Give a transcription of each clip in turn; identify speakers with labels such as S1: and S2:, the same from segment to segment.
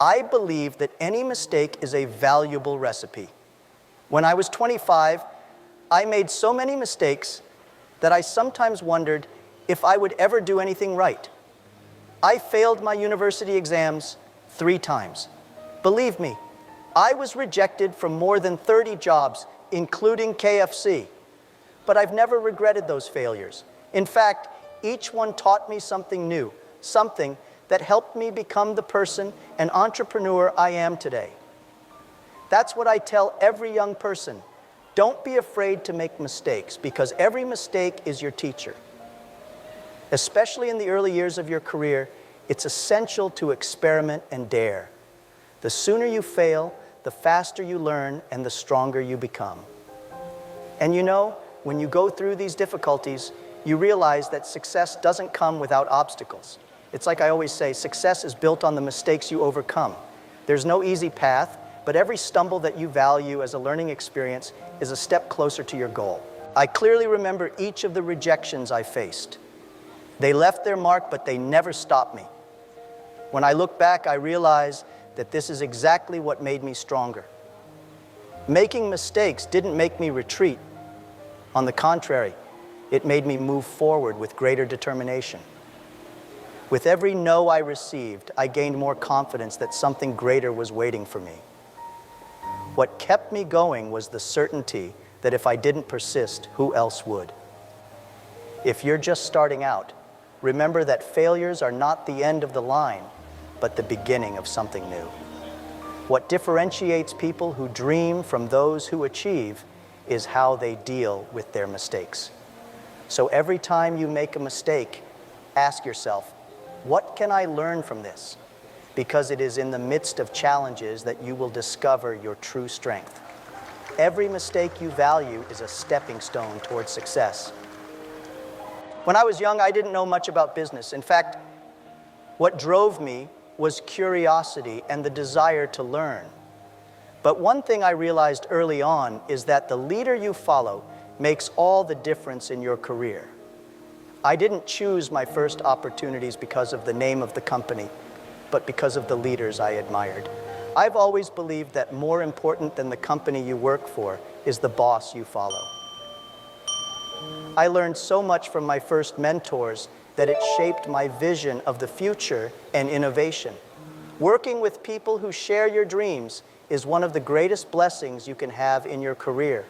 S1: I believe that any mistake is a valuable recipe. When I was 25, I made so many mistakes that I sometimes wondered if I would ever do anything right. I failed my university exams 3 times. Believe me, I was rejected from more than 30 jobs, including KFC. But I've never regretted those failures. In fact, each one taught me something new, something that helped me become the person and entrepreneur I am today. That's what I tell every young person. Don't be afraid to make mistakes, because every mistake is your teacher. Especially in the early years of your career, it's essential to experiment and dare. The sooner you fail, the faster you learn and the stronger you become. And you know, when you go through these difficulties, you realize that success doesn't come without obstacles. It's like I always say, success is built on the mistakes you overcome. There's no easy path, but every stumble that you value as a learning experience is a step closer to your goal. I clearly remember each of the rejections I faced. They left their mark, but they never stopped me. When I look back, I realize that this is exactly what made me stronger. Making mistakes didn't make me retreat. On the contrary, it made me move forward with greater determination. With every no I received, I gained more confidence that something greater was waiting for me. What kept me going was the certainty that if I didn't persist, who else would? If you're just starting out, remember that failures are not the end of the line, but the beginning of something new. What differentiates people who dream from those who achieve is how they deal with their mistakes. So every time you make a mistake, ask yourself, what can I learn from this? Because it is in the midst of challenges that you will discover your true strength. Every mistake you value is a stepping stone towards success. When I was young, I didn't know much about business. In fact, what drove me was curiosity and the desire to learn. But one thing I realized early on is that the leader you follow makes all the difference in your career. I didn't choose my first opportunities because of the name of the company, but because of the leaders I admired. I've always believed that more important than the company you work for is the boss you follow. I learned so much from my first mentors that it shaped my vision of the future and innovation. Working with people who share your dreams is one of the greatest blessings you can have in your career.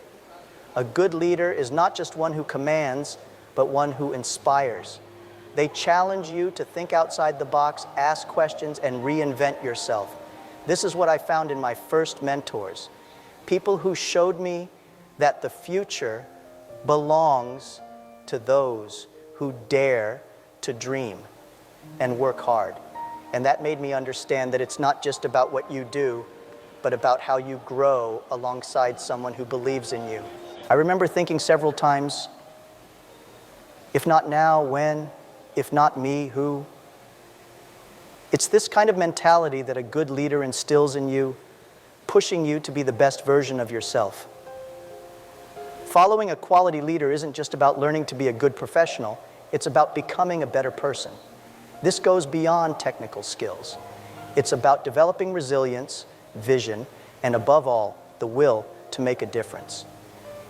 S1: A good leader is not just one who commands, but one who inspires. They challenge you to think outside the box, ask questions, and reinvent yourself. This is what I found in my first mentors. People who showed me that the future belongs to those who dare to dream and work hard. And that made me understand that it's not just about what you do, but about how you grow alongside someone who believes in you. I remember thinking several times, if not now, when? If not me, who? It's this kind of mentality that a good leader instills in you, pushing you to be the best version of yourself. Following a quality leader isn't just about learning to be a good professional, it's about becoming a better person. This goes beyond technical skills. It's about developing resilience, vision, and above all, the will to make a difference.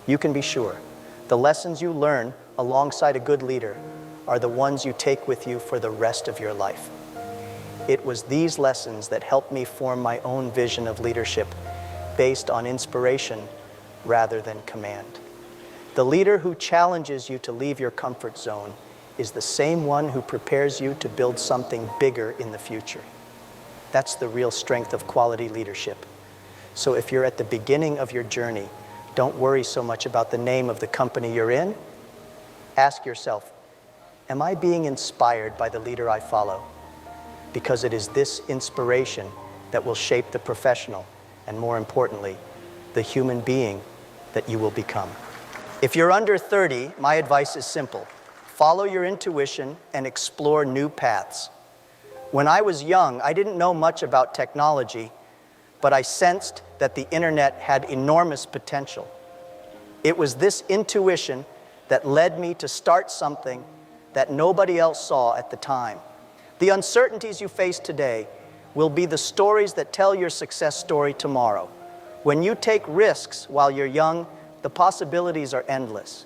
S1: You can be sure, the lessons you learn alongside a good leader are the ones you take with you for the rest of your life. It was these lessons that helped me form my own vision of leadership based on inspiration rather than command. The leader who challenges you to leave your comfort zone is the same one who prepares you to build something bigger in the future. That's the real strength of quality leadership. So if you're at the beginning of your journey, don't worry so much about the name of the company you're in. Ask yourself, am I being inspired by the leader I follow? Because it is this inspiration that will shape the professional and, more importantly, the human being that you will become. If you're under 30, my advice is simple. Follow your intuition and explore new paths. When I was young, I didn't know much about technology, but I sensed that the internet had enormous potential. It was this intuition that led me to start something that nobody else saw at the time. The uncertainties you face today will be the stories that tell your success story tomorrow. When you take risks while you're young, the possibilities are endless.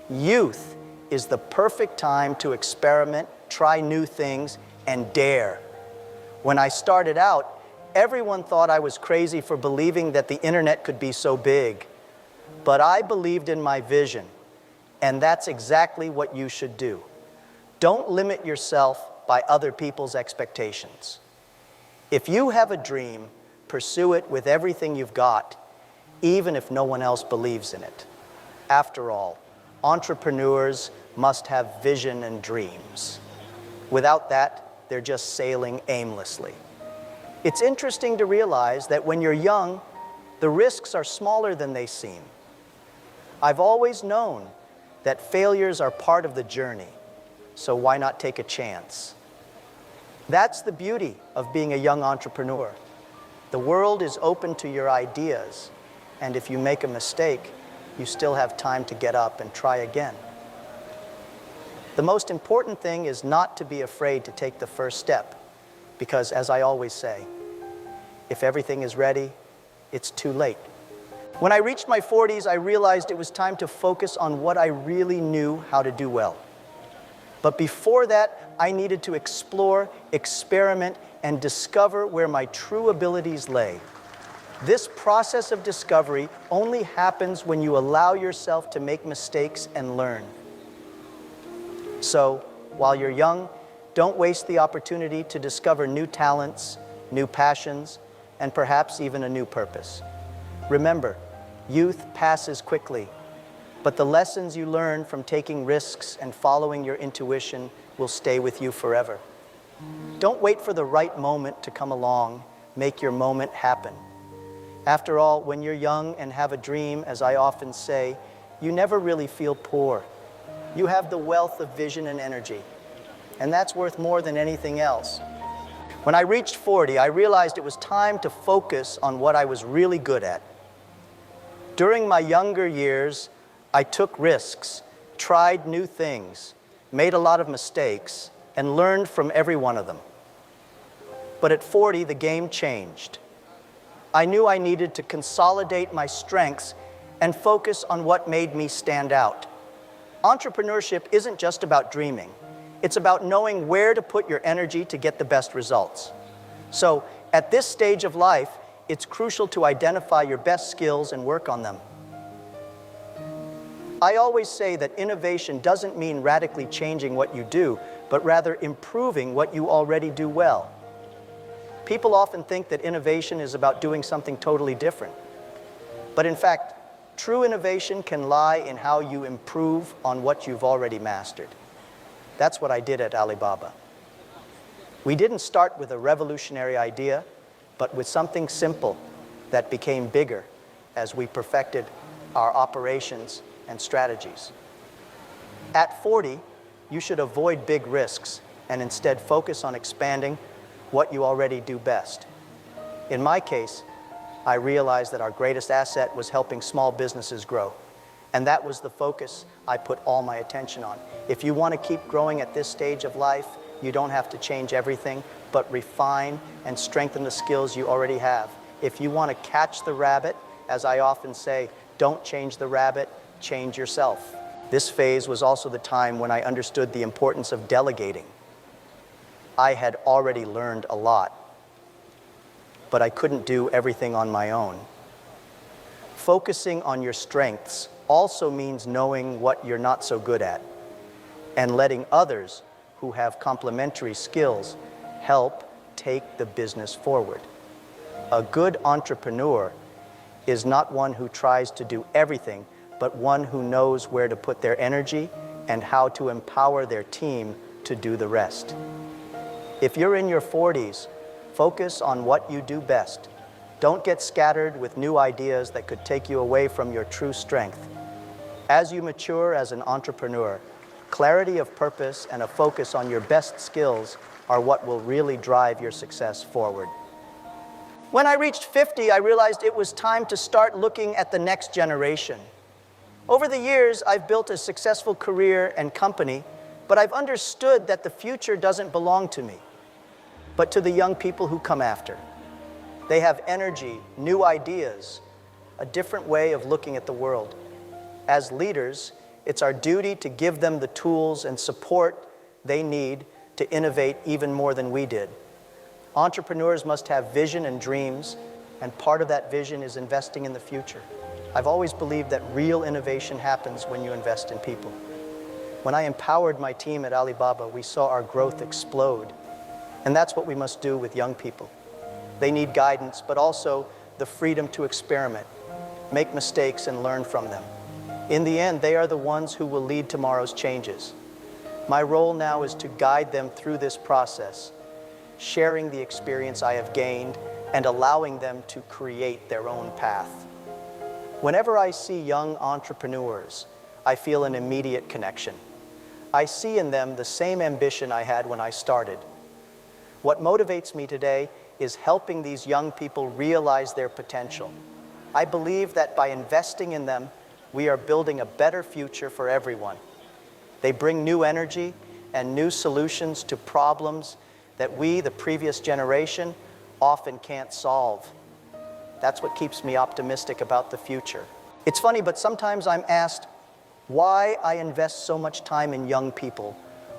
S1: Youth is the perfect time to experiment, try new things, and dare. When I started out, everyone thought I was crazy for believing that the internet could be so big. But I believed in my vision, and that's exactly what you should do. Don't limit yourself by other people's expectations. If you have a dream, pursue it with everything you've got, even if no one else believes in it. After all, entrepreneurs must have vision and dreams. Without that, they're just sailing aimlessly. It's interesting to realize that when you're young, the risks are smaller than they seem. I've always known that failures are part of the journey, so why not take a chance? That's the beauty of being a young entrepreneur. The world is open to your ideas, and if you make a mistake, you still have time to get up and try again. The most important thing is not to be afraid to take the first step, because as I always say, if everything is ready, it's too late. When I reached my 40s, I realized it was time to focus on what I really knew how to do well. But before that, I needed to explore, experiment, and discover where my true abilities lay. This process of discovery only happens when you allow yourself to make mistakes and learn. So, while you're young, don't waste the opportunity to discover new talents, new passions, and perhaps even a new purpose. Remember, youth passes quickly, but the lessons you learn from taking risks and following your intuition will stay with you forever. Don't wait for the right moment to come along. Make your moment happen. After all, when you're young and have a dream, as I often say, you never really feel poor. You have the wealth of vision and energy, and that's worth more than anything else. When I reached 40, I realized it was time to focus on what I was really good at. During my younger years, I took risks, tried new things, made a lot of mistakes, and learned from every one of them. But at 40, the game changed. I knew I needed to consolidate my strengths and focus on what made me stand out. Entrepreneurship isn't just about dreaming. It's about knowing where to put your energy to get the best results. So, at this stage of life, it's crucial to identify your best skills and work on them. I always say that innovation doesn't mean radically changing what you do, but rather improving what you already do well. People often think that innovation is about doing something totally different. But in fact, true innovation can lie in how you improve on what you've already mastered. That's what I did at Alibaba. We didn't start with a revolutionary idea, but with something simple that became bigger as we perfected our operations and strategies. At 40, you should avoid big risks and instead focus on expanding what you already do best. In my case, I realized that our greatest asset was helping small businesses grow. And that was the focus I put all my attention on. If you want to keep growing at this stage of life, you don't have to change everything, but refine and strengthen the skills you already have. If you want to catch the rabbit, as I often say, don't change the rabbit, change yourself. This phase was also the time when I understood the importance of delegating. I had already learned a lot, but I couldn't do everything on my own. Focusing on your strengths also means knowing what you're not so good at and letting others who have complementary skills help take the business forward. A good entrepreneur is not one who tries to do everything, but one who knows where to put their energy and how to empower their team to do the rest. If you're in your 40s, focus on what you do best. Don't get scattered with new ideas that could take you away from your true strength. As you mature as an entrepreneur, clarity of purpose and a focus on your best skills are what will really drive your success forward. When I reached 50, I realized it was time to start looking at the next generation. Over the years, I've built a successful career and company, but I've understood that the future doesn't belong to me. but to the young people who come after. They have energy, new ideas, a different way of looking at the world. As leaders, it's our duty to give them the tools and support they need to innovate even more than we did. Entrepreneurs must have vision and dreams, and part of that vision is investing in the future. I've always believed that real innovation happens when you invest in people. When I empowered my team at Alibaba, we saw our growth explode. And that's what we must do with young people. They need guidance, but also the freedom to experiment, make mistakes, and learn from them. In the end, they are the ones who will lead tomorrow's changes. My role now is to guide them through this process, sharing the experience I have gained and allowing them to create their own path. Whenever I see young entrepreneurs, I feel an immediate connection. I see in them the same ambition I had when I started. What motivates me today is helping these young people realize their potential. I believe that by investing in them, we are building a better future for everyone. They bring new energy and new solutions to problems that we, the previous generation, often can't solve. That's what keeps me optimistic about the future. It's funny, but sometimes I'm asked why I invest so much time in young people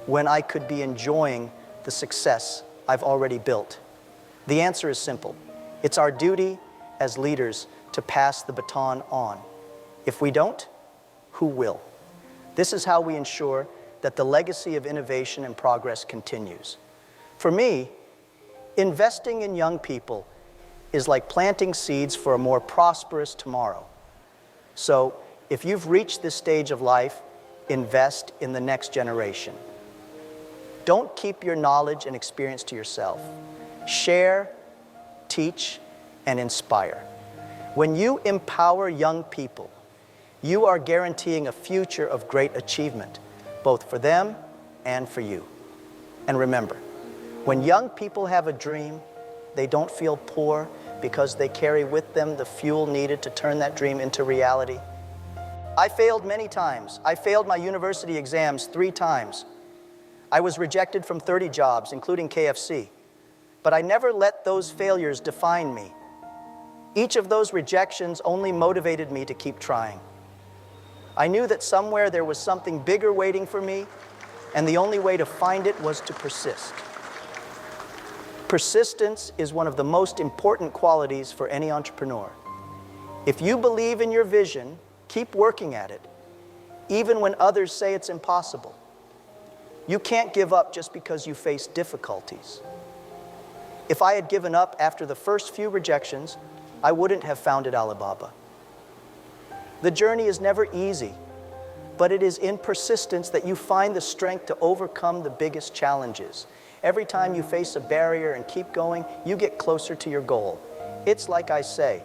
S1: when I could be enjoying the success I've already built. The answer is simple. It's our duty as leaders to pass the baton on. If we don't, who will? This is how we ensure that the legacy of innovation and progress continues. For me, investing in young people is like planting seeds for a more prosperous tomorrow. So, if you've reached this stage of life, invest in the next generation. Don't keep your knowledge and experience to yourself. Share, teach, and inspire. When you empower young people, you are guaranteeing a future of great achievement, both for them and for you. And remember, when young people have a dream, they don't feel poor because they carry with them the fuel needed to turn that dream into reality. I failed many times. I failed my university exams 3 times. I was rejected from 30 jobs, including KFC. But I never let those failures define me. Each of those rejections only motivated me to keep trying. I knew that somewhere there was something bigger waiting for me, and the only way to find it was to persist. Persistence is one of the most important qualities for any entrepreneur. If you believe in your vision, keep working at it, even when others say it's impossible. You can't give up just because you face difficulties. If I had given up after the first few rejections, I wouldn't have founded Alibaba. The journey is never easy, but it is in persistence that you find the strength to overcome the biggest challenges. Every time you face a barrier and keep going, you get closer to your goal. It's like I say,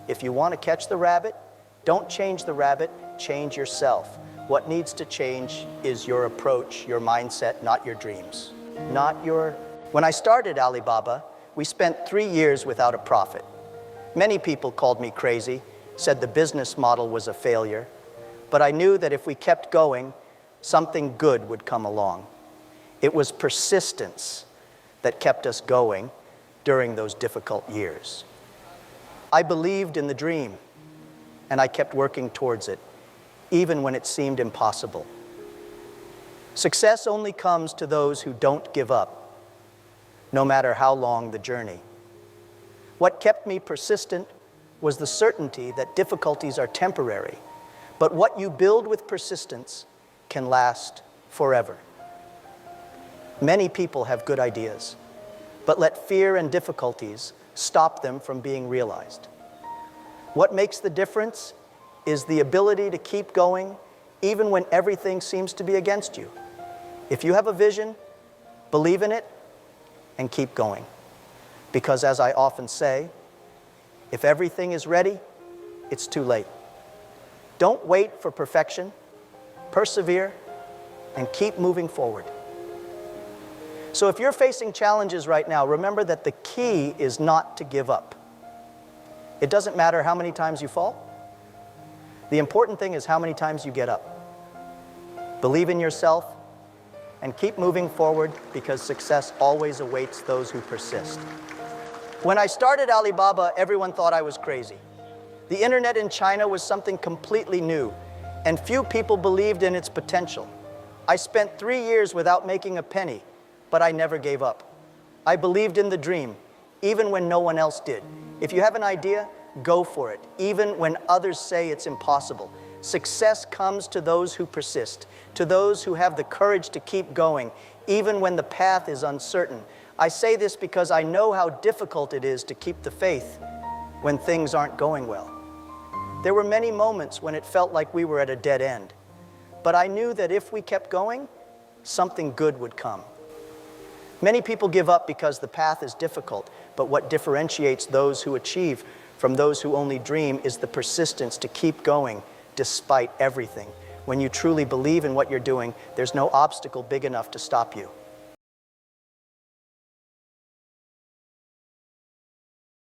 S1: if you want to catch the rabbit, don't change the rabbit, change yourself. What needs to change is your approach, your mindset, not your dreams. When I started Alibaba, we spent 3 years without a profit. Many people called me crazy, said the business model was a failure, but I knew that if we kept going, something good would come along. It was persistence that kept us going during those difficult years. I believed in the dream, and I kept working towards it, even when it seemed impossible. Success only comes to those who don't give up, no matter how long the journey. What kept me persistent was the certainty that difficulties are temporary, but what you build with persistence can last forever. Many people have good ideas, but let fear and difficulties stop them from being realized. What makes the difference is the ability to keep going even when everything seems to be against you. If you have a vision, believe in it and keep going. Because as I often say, if everything is ready, it's too late. Don't wait for perfection. Persevere and keep moving forward. So if you're facing challenges right now, remember that the key is not to give up. It doesn't matter how many times you fall. The important thing is how many times you get up. Believe in yourself and keep moving forward because success always awaits those who persist. When I started Alibaba, everyone thought I was crazy. The internet in China was something completely new, and few people believed in its potential. I spent 3 years without making a penny, but I never gave up. I believed in the dream, even when no one else did. If you have an idea, go for it, even when others say it's impossible. Success comes to those who persist, to those who have the courage to keep going, even when the path is uncertain. I say this because I know how difficult it is to keep the faith when things aren't going well. There were many moments when it felt like we were at a dead end, but I knew that if we kept going, something good would come. Many people give up because the path is difficult, but what differentiates those who achieve from those who only dream is the persistence to keep going despite everything. When you truly believe in what you're doing, there's no obstacle big enough to stop you.